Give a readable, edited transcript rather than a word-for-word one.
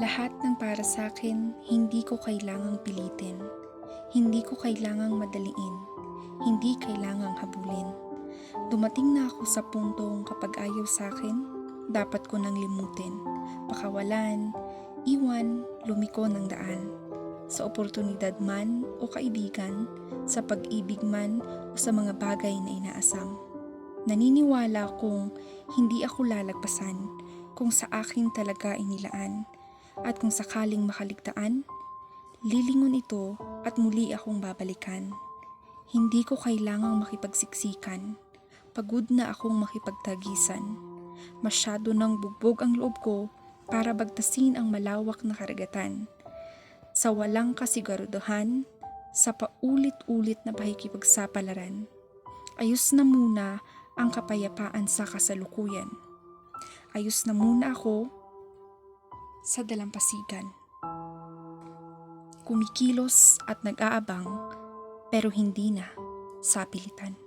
Lahat ng para sa akin, hindi ko kailangang pilitin. Hindi ko kailangang madaliin. Hindi kailangang habulin. Dumating na ako sa puntong kapag ayaw sa akin, dapat ko nang limutin. Pakawalan, iwan, lumiko ng daan. Sa oportunidad man o kaibigan, sa pag-ibig man o sa mga bagay na inaasam. Naniniwala kung hindi ako lalagpasan kung sa akin talaga inilaan. At kung sakaling makaligtaan, lilingon ito at muli akong babalikan. Hindi ko kailangang makipagsiksikan. Pagod na akong makipagtagisan. Masyado nang bugbog ang loob ko para bagtasin ang malawak na karagatan. Sa walang kasiguraduhan, sa paulit-ulit na pakikipagsapalaran, ayos na muna ang kapayapaan sa kasalukuyan. Ayos na muna ako sa dalampasigan. Kumikilos at nag-aabang pero hindi na sa pilitan.